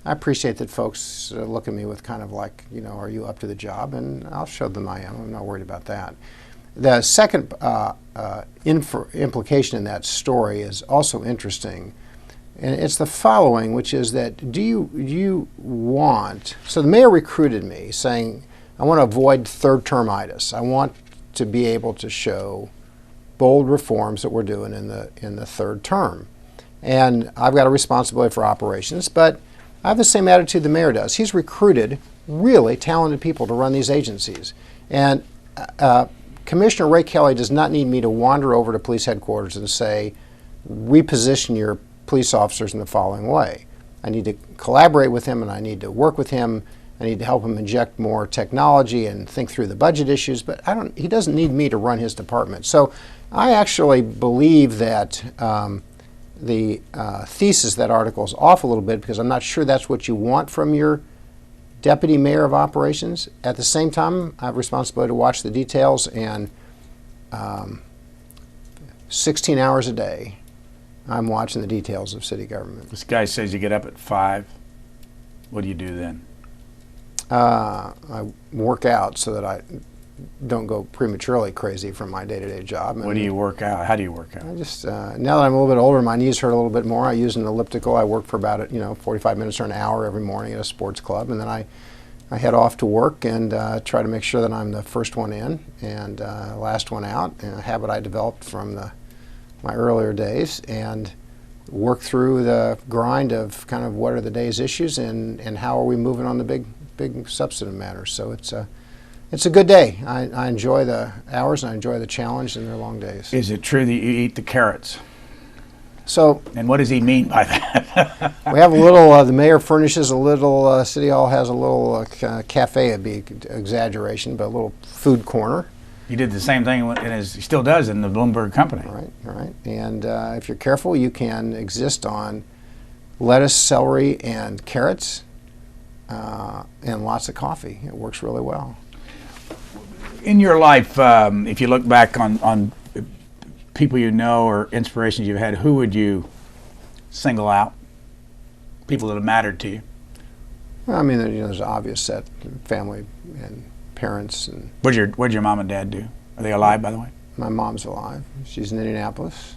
I appreciate that folks look at me with kind of like, are you up to the job? And I'll show them I am. I'm not worried about that. The second implication in that story is also interesting. And it's the following, which is that do you want, so the mayor recruited me saying, I want to avoid third-termitis. I want to be able to show bold reforms that we're doing in the third term. And I've got a responsibility for operations, but I have the same attitude the mayor does. He's recruited really talented people to run these agencies. And Commissioner Ray Kelly does not need me to wander over to police headquarters and say, reposition your police officers in the following way. I need to collaborate with him, and I need to work with him. I need to help him inject more technology and think through the budget issues, but he doesn't need me to run his department. So I actually believe that the thesis of that article is off a little bit, because I'm not sure that's what you want from your deputy mayor of operations. At the same time, I have a responsibility to watch the details, and 16 hours a day, I'm watching the details of city government. This guy says you get up at 5. What do you do then? I work out so that I don't go prematurely crazy from my day-to-day job. What do you work out? How do you work out? I just now that I'm a little bit older, my knees hurt a little bit more. I use an elliptical. I work for about 45 minutes or an hour every morning at a sports club, and then I head off to work and try to make sure that I'm the first one in and last one out. A habit I developed from my earlier days, and work through the grind of kind of what are the day's issues and how are we moving on the big substantive matters. So it's a good day. I enjoy the hours, and I enjoy the challenge, and they're long days. Is it true that you eat the carrots? So, and what does he mean by that? We have a little, the mayor furnishes a little, City Hall has a little cafe, it'd be exaggeration, but a little food corner. He did the same thing, he still does in the Bloomberg company. Right. And if you're careful, you can exist on lettuce, celery, and carrots, and lots of coffee. It works really well. In your life, if you look back on people you know or inspirations you've had, who would you single out? People that have mattered to you? Well, I mean, there's an obvious set: family and parents. And what'd your mom and dad do? Are they alive, by the way? My mom's alive. She's in Indianapolis.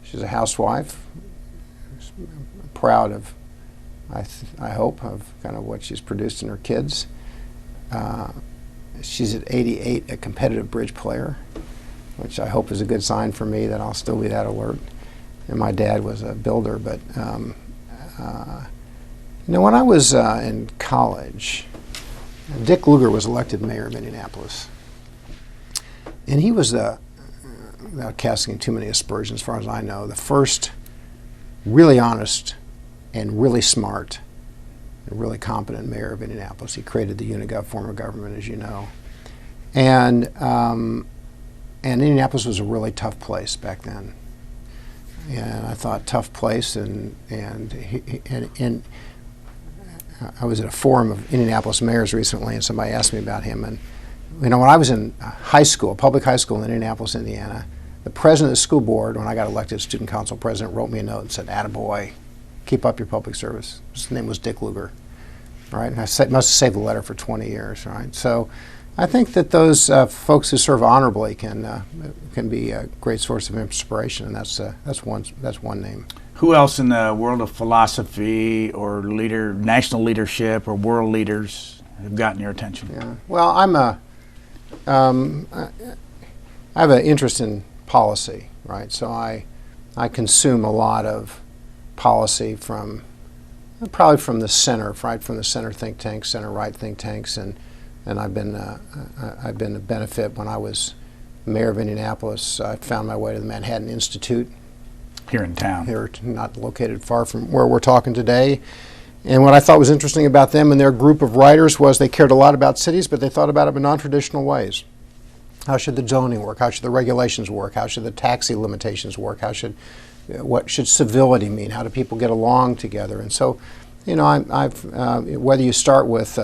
She's a housewife. Proud of, I hope, of kind of what she's produced in her kids. She's at 88 a competitive bridge player, which I hope is a good sign for me that I'll still be that alert. And my dad was a builder, but when I was in college, Dick Lugar was elected mayor of Indianapolis. And he was, without casting too many aspersions as far as I know, the first really honest and really smart and really competent mayor of Indianapolis. He created the Unigov form of government, as you know. And Indianapolis was a really tough place back then. And I thought, tough place, and I was at a forum of Indianapolis mayors recently, and somebody asked me about him. And when I was in high school, public high school in Indianapolis, Indiana, the president of the school board, when I got elected student council president, wrote me a note and said, "Attaboy, keep up your public service." His name was Dick Lugar, right? And I must have saved the letter for 20 years, right? So I think that those folks who serve honorably can be a great source of inspiration, and that's one name. Who else in the world of philosophy or national leadership or world leaders have gotten your attention? Yeah. Well, I have an interest in policy, right? So I consume a lot of policy probably from the center, right? From the center think tanks, center right think tanks, and I've been a benefit. When I was mayor of Indianapolis, I found my way to the Manhattan Institute. Here in town. Here, not located far from where we're talking today. And what I thought was interesting about them and their group of writers was they cared a lot about cities, but they thought about it in non-traditional ways. How should the zoning work? How should the regulations work? How should the taxi limitations work? What should civility mean? How do people get along together? And so, whether you start with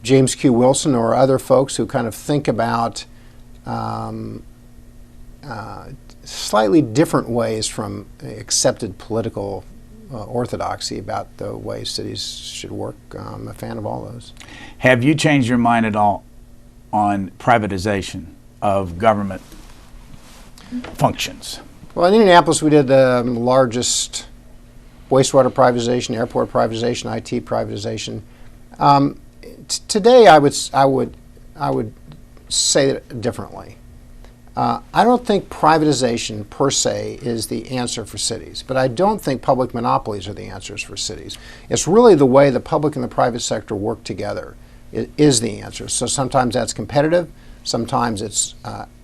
James Q. Wilson or other folks who kind of think about slightly different ways from accepted political orthodoxy about the way cities should work, I'm a fan of all those. Have you changed your mind at all on privatization of government functions? Well, in Indianapolis, we did the largest wastewater privatization, airport privatization, IT privatization. Today, I would say it differently. I don't think privatization per se is the answer for cities, but I don't think public monopolies are the answers for cities. It's really the way the public and the private sector work together is the answer. So sometimes that's competitive, Sometimes it's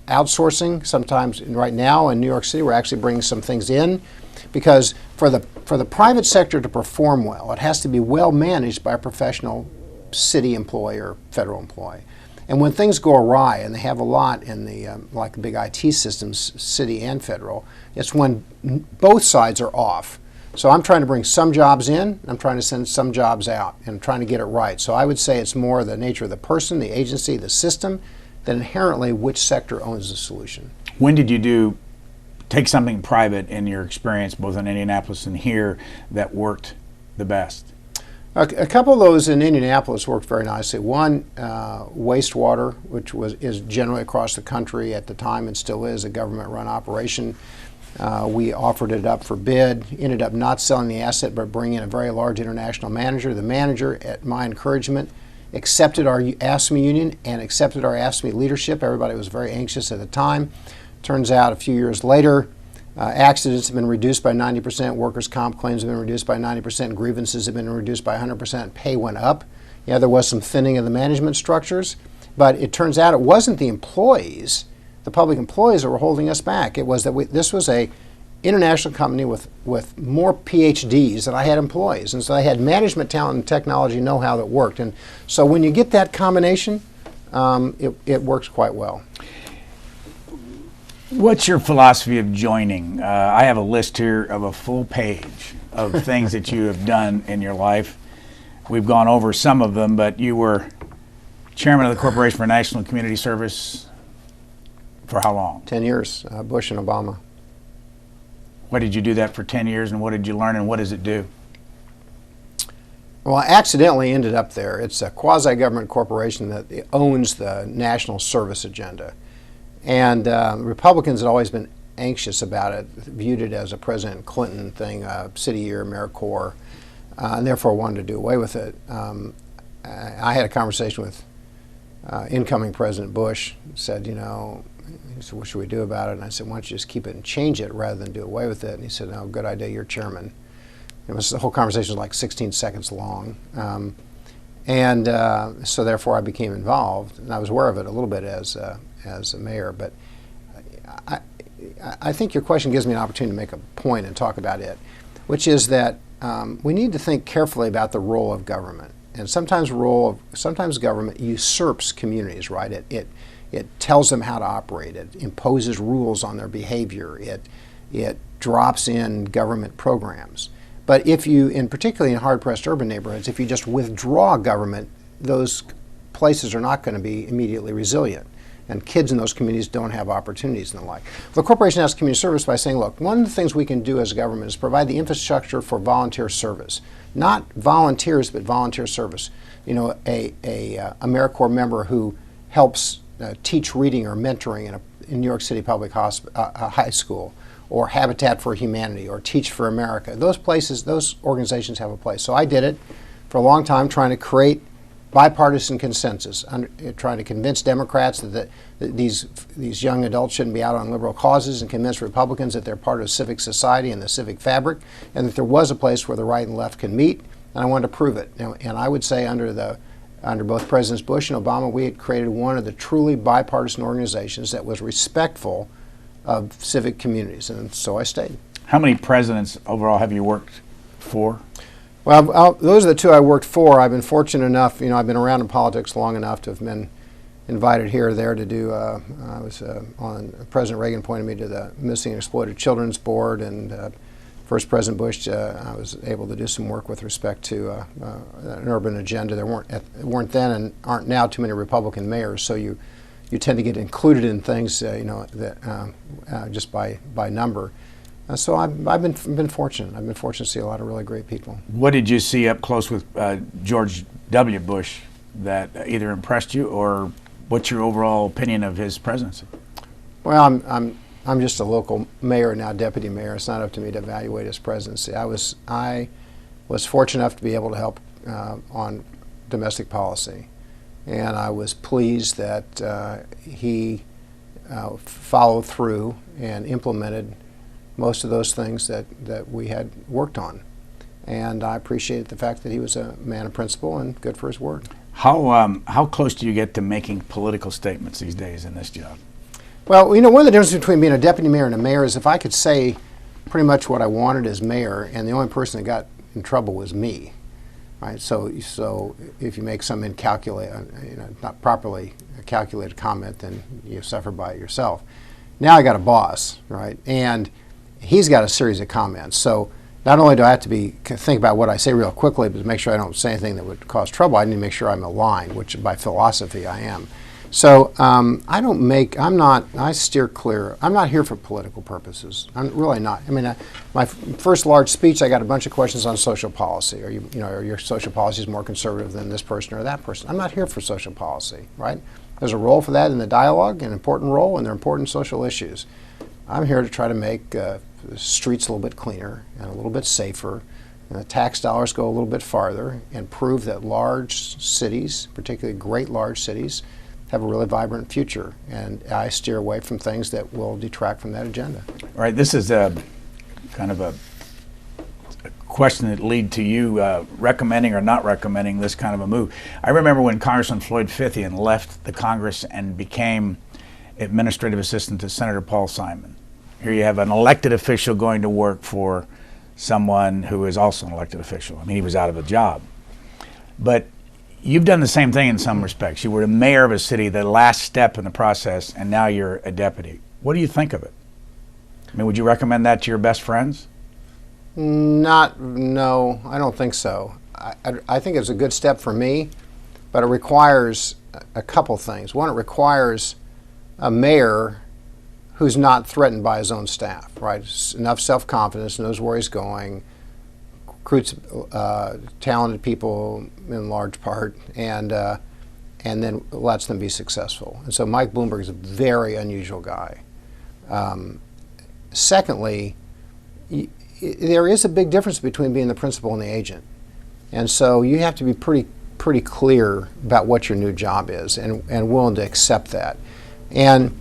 outsourcing. Sometimes, right now in New York City, we're actually bringing some things in, because for the private sector to perform well, it has to be well managed by a professional city employee or federal employee. And when things go awry, and they have a lot in the like the big IT systems, city and federal, it's when both sides are off. So I'm trying to bring some jobs in, I'm trying to send some jobs out, and I'm trying to get it right. So I would say it's more the nature of the person, the agency, the system, than inherently which sector owns the solution. When did you take something private in your experience, both in Indianapolis and here, that worked the best? A couple of those in Indianapolis worked very nicely. One, wastewater, which is generally across the country at the time and still is a government-run operation. We offered it up for bid, ended up not selling the asset but bringing in a very large international manager. The manager, at my encouragement, accepted our AFSCME union and accepted our AFSCME leadership. Everybody was very anxious at the time. Turns out a few years later, accidents have been reduced by 90%, workers' comp claims have been reduced by 90%, grievances have been reduced by 100%, pay went up. Yeah, there was some thinning of the management structures, but it turns out it wasn't the employees, the public employees, that were holding us back. It was that this was a international company with more PhDs than I had employees, and so I had management talent and technology know-how that worked. And so when you get that combination, it works quite well. What's your philosophy of joining? I have a list here of a full page of things that you have done in your life. We've gone over some of them, but you were chairman of the Corporation for National Community Service for how long? 10 years, Bush and Obama. Why did you do that for 10 years, and what did you learn, and what does it do? Well, I accidentally ended up there. It's a quasi-government corporation that owns the national service agenda. And Republicans had always been anxious about it, viewed it as a President Clinton thing, city year, AmeriCorps, and therefore wanted to do away with it. I had a conversation with incoming President Bush, said, he said, what should we do about it? And I said, why don't you just keep it and change it rather than do away with it? And he said, no, good idea, you're chairman. The whole conversation was like 16 seconds long. So therefore I became involved, and I was aware of it a little bit as a mayor. But I think your question gives me an opportunity to make a point and talk about it, which is that we need to think carefully about the role of government. And sometimes government usurps communities, right? It tells them how to operate. It imposes rules on their behavior. It drops in government programs. But if you, and particularly in hard-pressed urban neighborhoods, if you just withdraw government, those places are not going to be immediately resilient. And kids in those communities don't have opportunities and the like. The corporation has community service by saying, look, one of the things we can do as a government is provide the infrastructure for volunteer service. Not volunteers, but volunteer service. A AmeriCorps member who helps teach reading or mentoring in New York City Public High School, or Habitat for Humanity, or Teach for America. Those places, those organizations have a place. So I did it for a long time, trying to create bipartisan consensus, trying to convince Democrats that these young adults shouldn't be out on liberal causes, and convince Republicans that they're part of civic society and the civic fabric, and that there was a place where the right and left can meet, and I wanted to prove it. And I would say under both Presidents Bush and Obama, we had created one of the truly bipartisan organizations that was respectful of civic communities, and so I stayed. How many presidents overall have you worked for? Well, those are the two I worked for. I've been fortunate enough, I've been around in politics long enough to have been invited here or there to do, I was President Reagan appointed me to the Missing and Exploited Children's Board, and first President Bush, I was able to do some work with respect to an urban agenda. There weren't then and aren't now too many Republican mayors, so you tend to get included in things, just by number. So I've been fortunate. I've been fortunate to see a lot of really great people. What did you see up close with George W. Bush that either impressed you, or what's your overall opinion of his presidency? Well, I'm just a local mayor now, deputy mayor. It's not up to me to evaluate his presidency. I was fortunate enough to be able to help on domestic policy, and I was pleased that he followed through and implemented most of those things that we had worked on. And I appreciated the fact that he was a man of principle and good for his word. How close do you get to making political statements these days in this job? Well, one of the differences between being a deputy mayor and a mayor is if I could say pretty much what I wanted as mayor, and the only person that got in trouble was me, right? So if you make some not properly calculated comment, then you suffer by it yourself. Now I got a boss, right? And he's got a series of comments. So not only do I have to think about what I say real quickly, but to make sure I don't say anything that would cause trouble, I need to make sure I'm aligned, which by philosophy I am. So I steer clear. I'm not here for political purposes. I'm really not. I mean, my first large speech, I got a bunch of questions on social policy. Are your social policies more conservative than this person or that person? I'm not here for social policy, right? There's a role for that in the dialogue, an important role, and they're important social issues. I'm here to try to make the streets a little bit cleaner and a little bit safer, and the tax dollars go a little bit farther, and prove that large cities, particularly great large cities, have a really vibrant future. And I steer away from things that will detract from that agenda. All right, this is a kind of a question that lead to you recommending or not recommending this kind of a move. I remember when Congressman Floyd Fithian left the Congress and became administrative assistant to Senator Paul Simon. Here you have an elected official going to work for someone who is also an elected official. I mean, he was out of a job. But you've done the same thing in some respects. You were the mayor of a city, the last step in the process, and now you're a deputy. What do you think of it? I mean, would you recommend that to your best friends? No, I don't think so. I think it's a good step for me, but it requires a couple things. One, it requires a mayor who's not threatened by his own staff, right? Enough self-confidence, knows where he's going, recruits talented people in large part, and then lets them be successful. And so Mike Bloomberg is a very unusual guy. Secondly, there is a big difference between being the principal and the agent. And so you have to be pretty clear about what your new job is and willing to accept that. And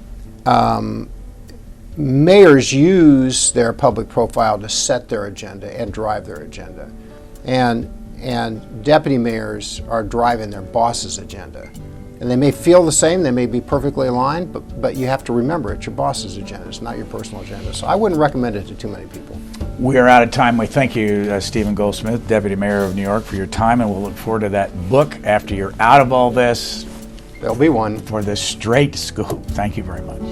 mayors use their public profile to set their agenda and drive their agenda. And deputy mayors are driving their boss's agenda. And they may feel the same, they may be perfectly aligned, but you have to remember it's your boss's agenda, it's not your personal agenda. So I wouldn't recommend it to too many people. We are out of time. We thank you, Stephen Goldsmith, Deputy Mayor of New York, for your time, and we'll look forward to that book after you're out of all this. There'll be one. For the straight scoop. Thank you very much.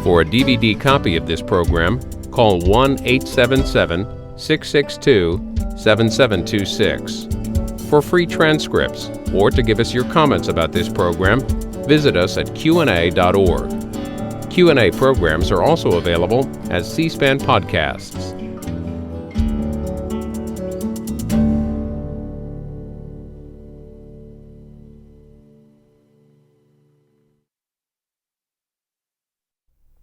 For a DVD copy of this program, call 1-877-662-7726. For free transcripts or to give us your comments about this program, visit us at qna.org. Q&A programs are also available as C-SPAN podcasts.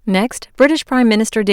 Next, British Prime Minister